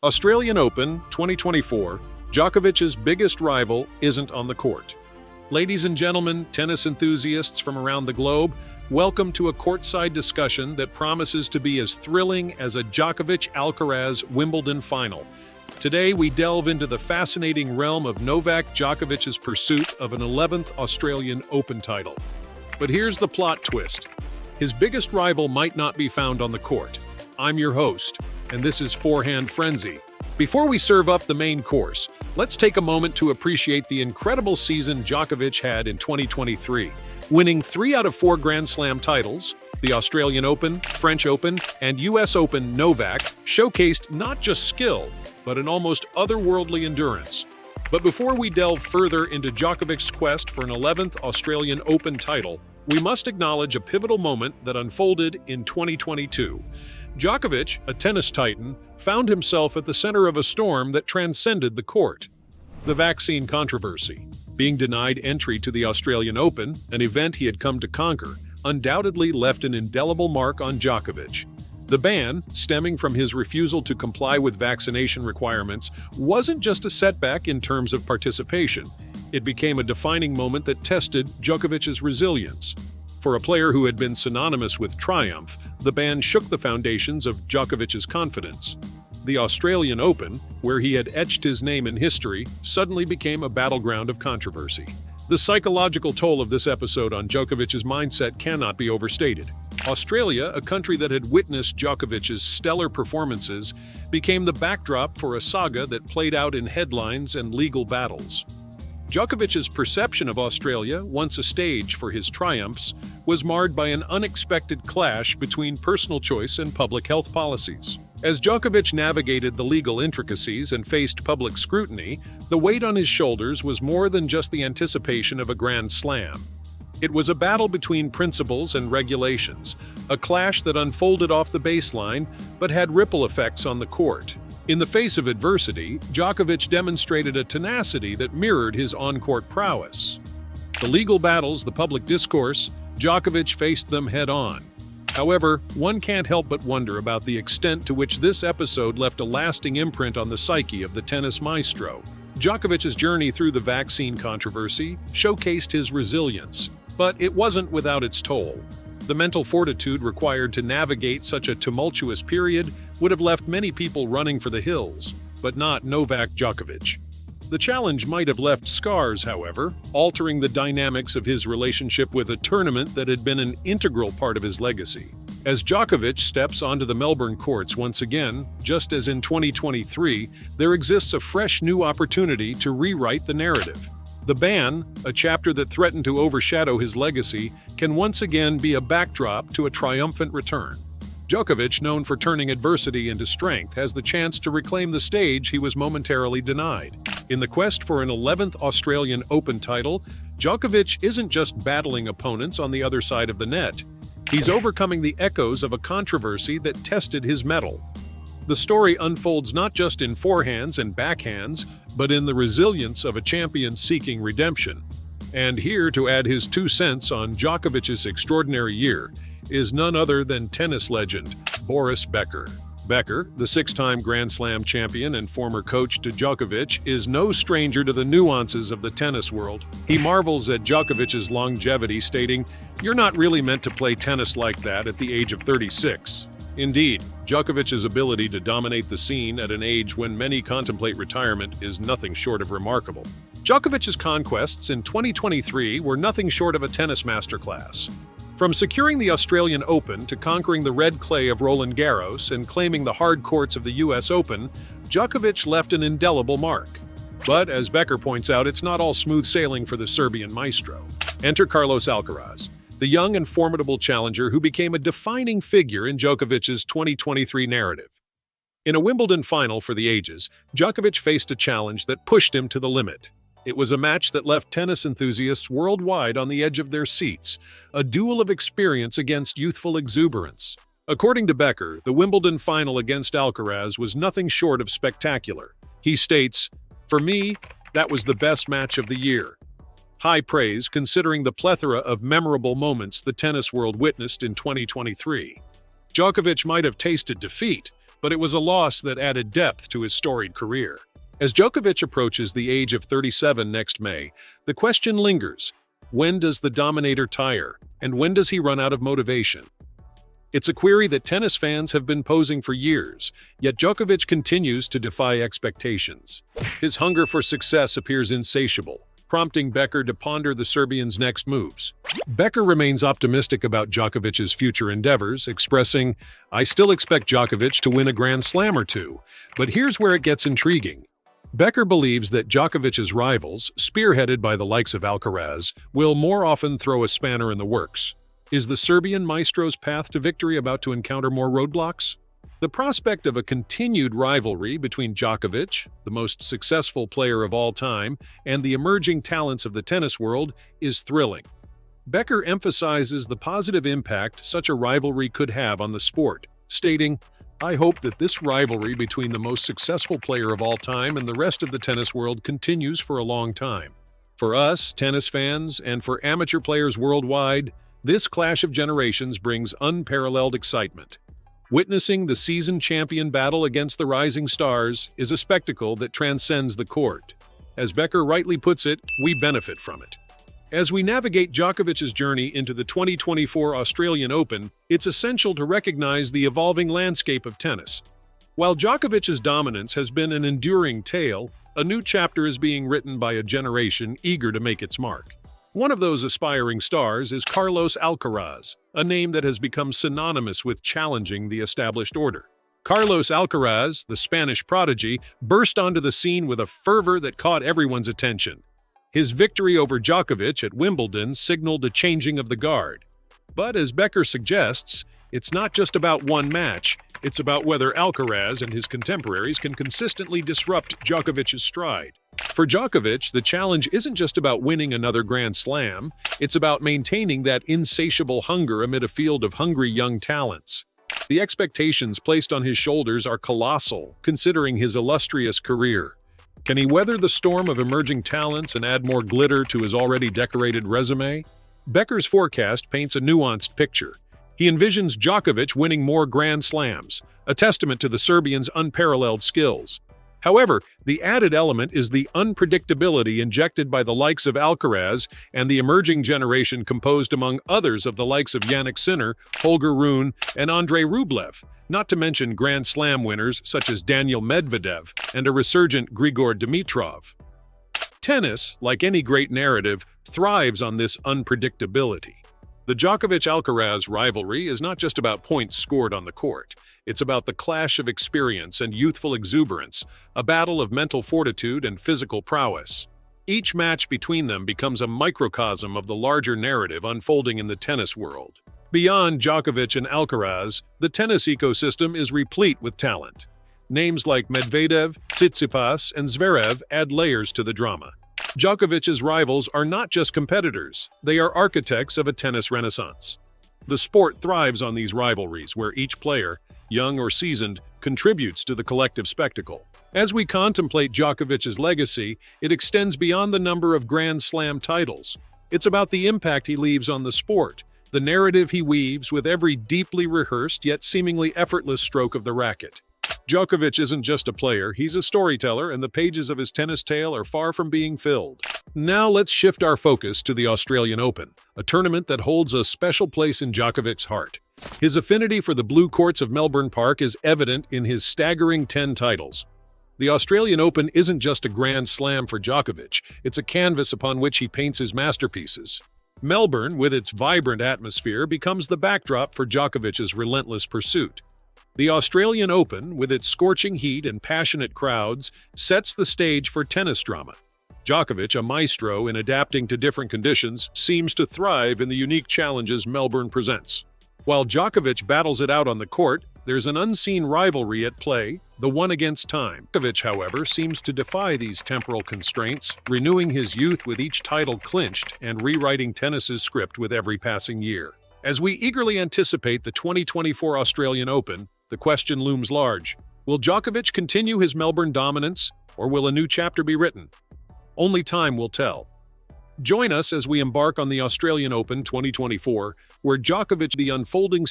Australian Open 2024, Djokovic's biggest rival isn't on the court. Ladies and gentlemen, tennis enthusiasts from around the globe, welcome to a courtside discussion that promises to be as thrilling as a Djokovic-Alcaraz Wimbledon final. Today, we delve into the fascinating realm of Novak Djokovic's pursuit of an 11th Australian Open title. But here's the plot twist. His biggest rival might not be found on the court. I'm your host, and this is Forehand Frenzy. Before we serve up the main course, let's take a moment to appreciate the incredible season Djokovic had in 2023, winning 3 out of 4 Grand Slam titles. The Australian Open, French Open, and US Open. Novak showcased not just skill, but an almost otherworldly endurance. But before we delve further into Djokovic's quest for an 11th Australian Open title, we must acknowledge a pivotal moment that unfolded in 2022. Djokovic, a tennis titan, found himself at the center of a storm that transcended the court. The vaccine controversy. Being denied entry to the Australian Open, an event he had come to conquer, undoubtedly left an indelible mark on Djokovic. The ban, stemming from his refusal to comply with vaccination requirements, wasn't just a setback in terms of participation. It became a defining moment that tested Djokovic's resilience. For a player who had been synonymous with triumph, the ban shook the foundations of Djokovic's confidence. The Australian Open, where he had etched his name in history, suddenly became a battleground of controversy. The psychological toll of this episode on Djokovic's mindset cannot be overstated. Australia, a country that had witnessed Djokovic's stellar performances, became the backdrop for a saga that played out in headlines and legal battles. Djokovic's perception of Australia, once a stage for his triumphs, was marred by an unexpected clash between personal choice and public health policies. As Djokovic navigated the legal intricacies and faced public scrutiny, the weight on his shoulders was more than just the anticipation of a Grand Slam. It was a battle between principles and regulations, a clash that unfolded off the baseline but had ripple effects on the court. In the face of adversity, Djokovic demonstrated a tenacity that mirrored his on-court prowess. The legal battles, the public discourse, Djokovic faced them head-on. However, one can't help but wonder about the extent to which this episode left a lasting imprint on the psyche of the tennis maestro. Djokovic's journey through the vaccine controversy showcased his resilience, but it wasn't without its toll. The mental fortitude required to navigate such a tumultuous period would have left many people running for the hills, but not Novak Djokovic. The challenge might have left scars, however, altering the dynamics of his relationship with a tournament that had been an integral part of his legacy. As Djokovic steps onto the Melbourne courts once again, just as in 2023, there exists a fresh new opportunity to rewrite the narrative. The ban, a chapter that threatened to overshadow his legacy, can once again be a backdrop to a triumphant return. Djokovic, known for turning adversity into strength, has the chance to reclaim the stage he was momentarily denied. In the quest for an 11th Australian Open title, Djokovic isn't just battling opponents on the other side of the net. He's overcoming the echoes of a controversy that tested his mettle. The story unfolds not just in forehands and backhands, but in the resilience of a champion seeking redemption. And here to add his 2 cents on Djokovic's extraordinary year is none other than tennis legend Boris Becker. Becker, the 6-time Grand Slam champion and former coach to Djokovic, is no stranger to the nuances of the tennis world. He marvels at Djokovic's longevity, stating, "You're not really meant to play tennis like that at the age of 36. Indeed, Djokovic's ability to dominate the scene at an age when many contemplate retirement is nothing short of remarkable. Djokovic's conquests in 2023 were nothing short of a tennis masterclass. From securing the Australian Open to conquering the red clay of Roland Garros and claiming the hard courts of the US Open, Djokovic left an indelible mark. But as Becker points out, it's not all smooth sailing for the Serbian maestro. Enter Carlos Alcaraz, the young and formidable challenger who became a defining figure in Djokovic's 2023 narrative. In a Wimbledon final for the ages, Djokovic faced a challenge that pushed him to the limit. It was a match that left tennis enthusiasts worldwide on the edge of their seats, a duel of experience against youthful exuberance. According to Becker, the Wimbledon final against Alcaraz was nothing short of spectacular. He states, "For me, that was the best match of the year." High praise considering the plethora of memorable moments the tennis world witnessed in 2023. Djokovic might have tasted defeat, but it was a loss that added depth to his storied career. As Djokovic approaches the age of 37 next May, the question lingers: when does the dominator tire, and when does he run out of motivation? It's a query that tennis fans have been posing for years, yet Djokovic continues to defy expectations. His hunger for success appears insatiable, prompting Becker to ponder the Serbian's next moves. Becker remains optimistic about Djokovic's future endeavors, expressing, "I still expect Djokovic to win a Grand Slam or two, but here's where it gets intriguing." Becker believes that Djokovic's rivals, spearheaded by the likes of Alcaraz, will more often throw a spanner in the works. Is the Serbian maestro's path to victory about to encounter more roadblocks? The prospect of a continued rivalry between Djokovic, the most successful player of all time, and the emerging talents of the tennis world is thrilling. Becker emphasizes the positive impact such a rivalry could have on the sport, stating, "I hope that this rivalry between the most successful player of all time and the rest of the tennis world continues for a long time. For us, tennis fans, and for amateur players worldwide, this clash of generations brings unparalleled excitement. Witnessing the seasoned champion battle against the rising stars is a spectacle that transcends the court. As Becker rightly puts it, we benefit from it." As we navigate Djokovic's journey into the 2024 Australian Open, it's essential to recognize the evolving landscape of tennis. While Djokovic's dominance has been an enduring tale, a new chapter is being written by a generation eager to make its mark. One of those aspiring stars is Carlos Alcaraz, a name that has become synonymous with challenging the established order. Carlos Alcaraz, the Spanish prodigy, burst onto the scene with a fervor that caught everyone's attention. His victory over Djokovic at Wimbledon signaled a changing of the guard. But as Becker suggests, it's not just about one match, it's about whether Alcaraz and his contemporaries can consistently disrupt Djokovic's stride. For Djokovic, the challenge isn't just about winning another Grand Slam, it's about maintaining that insatiable hunger amid a field of hungry young talents. The expectations placed on his shoulders are colossal, considering his illustrious career. Can he weather the storm of emerging talents and add more glitter to his already decorated resume? Becker's forecast paints a nuanced picture. He envisions Djokovic winning more Grand Slams, a testament to the Serbian's unparalleled skills. However, the added element is the unpredictability injected by the likes of Alcaraz and the emerging generation composed among others of the likes of Jannik Sinner, Holger Rune, and Andrei Rublev, not to mention Grand Slam winners such as Daniil Medvedev and a resurgent Grigor Dimitrov. Tennis, like any great narrative, thrives on this unpredictability. The Djokovic-Alcaraz rivalry is not just about points scored on the court. It's about the clash of experience and youthful exuberance, a battle of mental fortitude and physical prowess. Each match between them becomes a microcosm of the larger narrative unfolding in the tennis world. Beyond Djokovic and Alcaraz, the tennis ecosystem is replete with talent. Names like Medvedev, Tsitsipas, and Zverev add layers to the drama. Djokovic's rivals are not just competitors, they are architects of a tennis renaissance. The sport thrives on these rivalries where each player, young or seasoned, contributes to the collective spectacle. As we contemplate Djokovic's legacy, it extends beyond the number of Grand Slam titles. It's about the impact he leaves on the sport, the narrative he weaves with every deeply rehearsed yet seemingly effortless stroke of the racket. Djokovic isn't just a player, he's a storyteller, and the pages of his tennis tale are far from being filled. Now let's shift our focus to the Australian Open, a tournament that holds a special place in Djokovic's heart. His affinity for the blue courts of Melbourne Park is evident in his staggering 10 titles. The Australian Open isn't just a Grand Slam for Djokovic, it's a canvas upon which he paints his masterpieces. Melbourne, with its vibrant atmosphere, becomes the backdrop for Djokovic's relentless pursuit. The Australian Open, with its scorching heat and passionate crowds, sets the stage for tennis drama. Djokovic, a maestro in adapting to different conditions, seems to thrive in the unique challenges Melbourne presents. While Djokovic battles it out on the court, there's an unseen rivalry at play, the one against time. Djokovic, however, seems to defy these temporal constraints, renewing his youth with each title clinched and rewriting tennis's script with every passing year. As we eagerly anticipate the 2024 Australian Open, the question looms large. Will Djokovic continue his Melbourne dominance, or will a new chapter be written? Only time will tell. Join us as we embark on the Australian Open 2024, where Djokovic, the unfolding